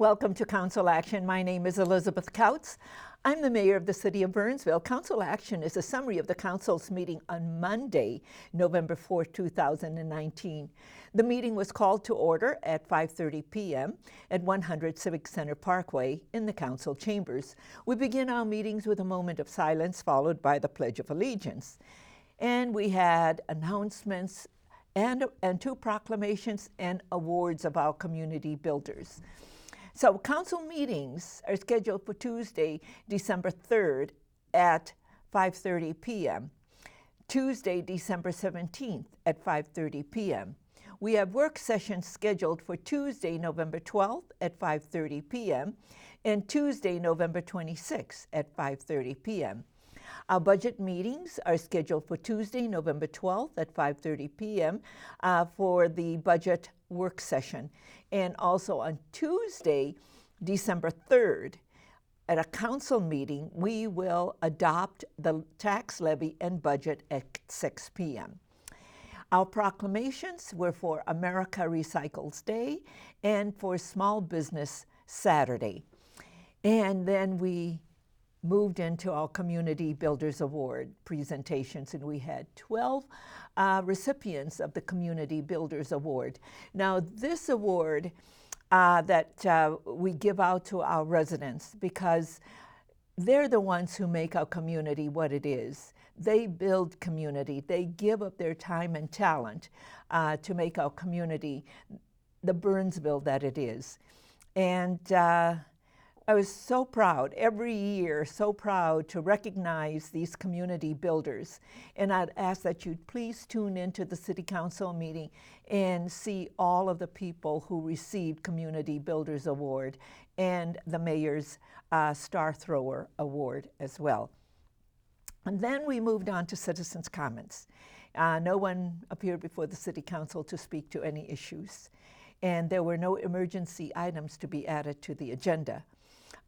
Welcome to Council Action. My name is Elizabeth Kautz. I'm the mayor of the city of Burnsville. Council Action is a summary of the council's meeting on Monday, November 4, 2019. The meeting was called to order at 5:30 p.m. at 100 Civic Center Parkway in the council chambers. We begin our meetings with a moment of silence followed by the Pledge of Allegiance. And we had announcements and two proclamations and awards of our community builders. So council meetings are scheduled for Tuesday, December 3rd at 5:30 p.m., Tuesday, December 17th at 5:30 p.m. We have work sessions scheduled for Tuesday, November 12th at 5:30 p.m. and Tuesday, November 26th at 5:30 p.m. Our budget meetings are scheduled for Tuesday, November 12th at 5:30 p.m. For the budget work session. And also on Tuesday, December 3rd, at a council meeting, we will adopt the tax levy and budget at 6 p.m. Our proclamations were for America Recycles Day and for Small Business Saturday. And then we moved into our Community Builders Award presentations, and we had 12 recipients of the Community Builders Award. Now, this award that we give out to our residents because they're the ones who make our community what it is. They build community. They give up their time and talent to make our community the Burnsville that it is. And I was so proud, every year, so proud to recognize these community builders. And I'd ask that you please tune into the City Council meeting and see all of the people who received Community Builders Award and the Mayor's Star Thrower Award as well. And then we moved on to citizens' comments. No one appeared before the City Council to speak to any issues. And there were no emergency items to be added to the agenda.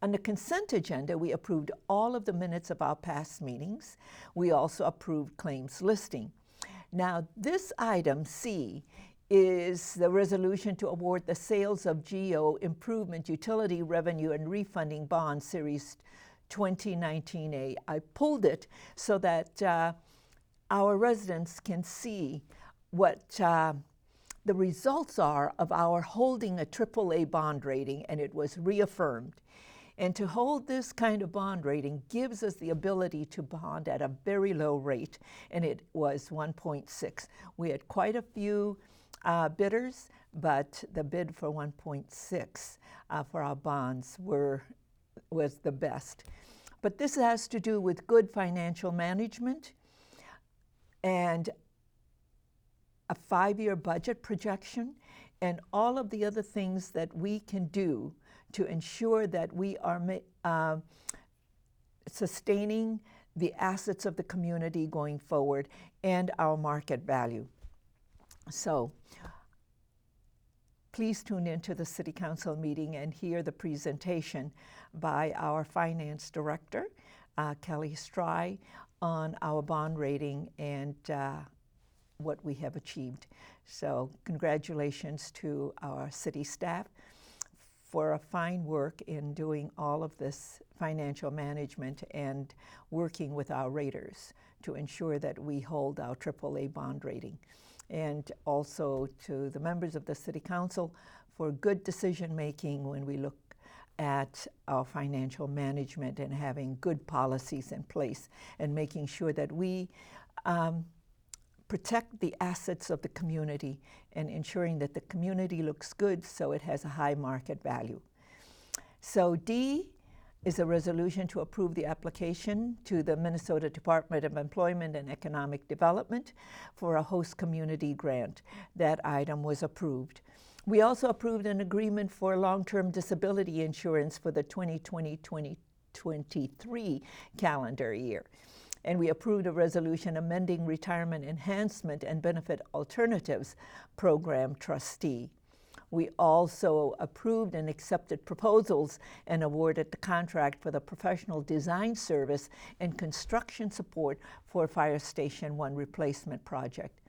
On the consent agenda, we approved all of the minutes of our past meetings. We also approved claims listing. Now, this item C is the resolution to award the sales of GO Improvement Utility Revenue and Refunding Bond Series 2019A. I pulled it so that our residents can see what the results are of our holding a AAA bond rating, and it was reaffirmed. And to hold this kind of bond rating gives us the ability to bond at a very low rate, and it was 1.6. We had quite a few bidders, but the bid for 1.6 for our bonds was the best. But this has to do with good financial management and a 5-year budget projection and all of the other things that we can do to ensure that we are sustaining the assets of the community going forward and our market value. So please tune into the City Council meeting and hear the presentation by our Finance Director, Kelly Stry, on our bond rating and what we have achieved. So congratulations to our city staff for a fine work in doing all of this financial management and working with our raters to ensure that we hold our AAA bond rating. And also to the members of the City Council for good decision making when we look at our financial management and having good policies in place and making sure that we protect the assets of the community and ensuring that the community looks good so it has a high market value. So D is a resolution to approve the application to the Minnesota Department of Employment and Economic Development for a host community grant. That item was approved. We also approved an agreement for long-term disability insurance for the 2020-2023 calendar year. And we approved a resolution amending Retirement Enhancement and Benefit Alternatives Program trustee. We also approved and accepted proposals and awarded the contract for the professional design service and construction support for Fire Station 1 replacement project.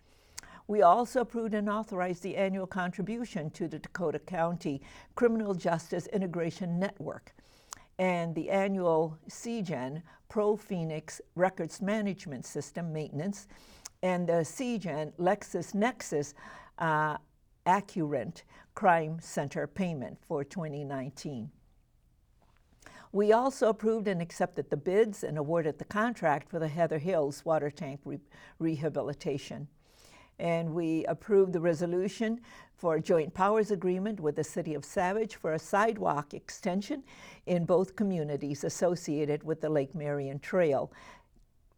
We also approved and authorized the annual contribution to the Dakota County Criminal Justice Integration Network and the annual CGEN Pro Phoenix Records Management System maintenance and the CGEN LexisNexis Accurant Crime Center payment for 2019. We also approved and accepted the bids and awarded the contract for the Heather Hills water tank rehabilitation. And we approved the resolution for a joint powers agreement with the City of Savage for a sidewalk extension in both communities associated with the Lake Marion Trail.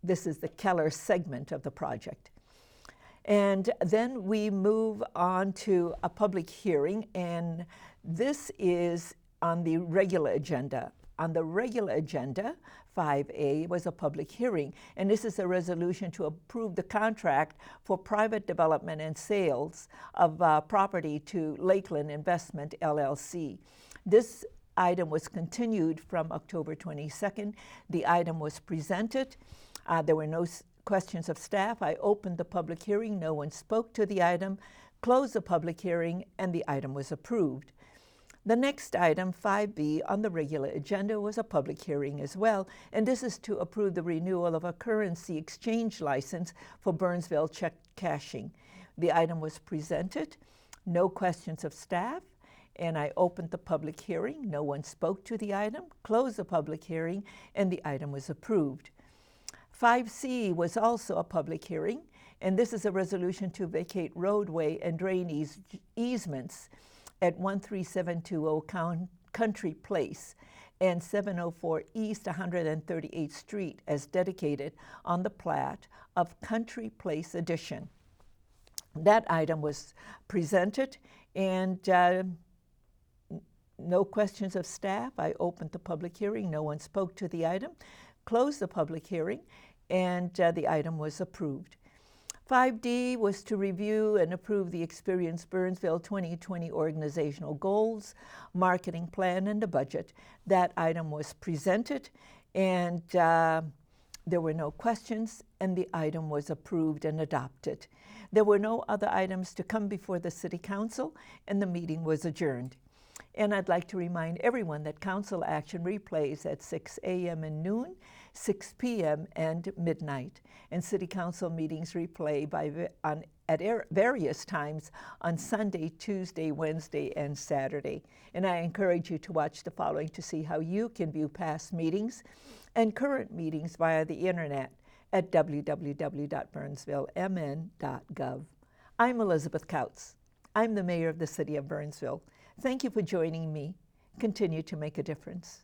This is the Keller segment of the project. And then we move on to a public hearing, and this is on the regular agenda. On the regular agenda, 5A was a public hearing, and this is a resolution to approve the contract for private development and sales of property to Lakeland Investment, LLC. This item was continued from October 22nd. The item was presented. There were no questions of staff. I opened the public hearing. No one spoke to the item, closed the public hearing, and the item was approved. The next item, 5B, on the regular agenda was a public hearing as well, and this is to approve the renewal of a currency exchange license for Burnsville check cashing. The item was presented, no questions of staff, and I opened the public hearing. No one spoke to the item, closed the public hearing, and the item was approved. 5C was also a public hearing, and this is a resolution to vacate roadway and drainage easements at 13720 Country Place and 704 East 138th Street as dedicated on the plat of Country Place Addition. That item was presented, and no questions of staff. I opened the public hearing. No one spoke to the item, closed the public hearing, and the item was approved. 5D was to review and approve the Experience Burnsville 2020 organizational goals, marketing plan, and the budget. That item was presented, and there were no questions, and the item was approved and adopted. There were no other items to come before the City Council, and the meeting was adjourned. And I'd like to remind everyone that council action replays at 6 a.m. and noon, 6 p.m. and midnight. And City Council meetings replay at various times on Sunday, Tuesday, Wednesday, and Saturday. And I encourage you to watch the following to see how you can view past meetings and current meetings via the internet at www.burnsvillemn.gov. I'm Elizabeth Kautz. I'm the mayor of the City of Burnsville. Thank you for joining me. Continue to make a difference.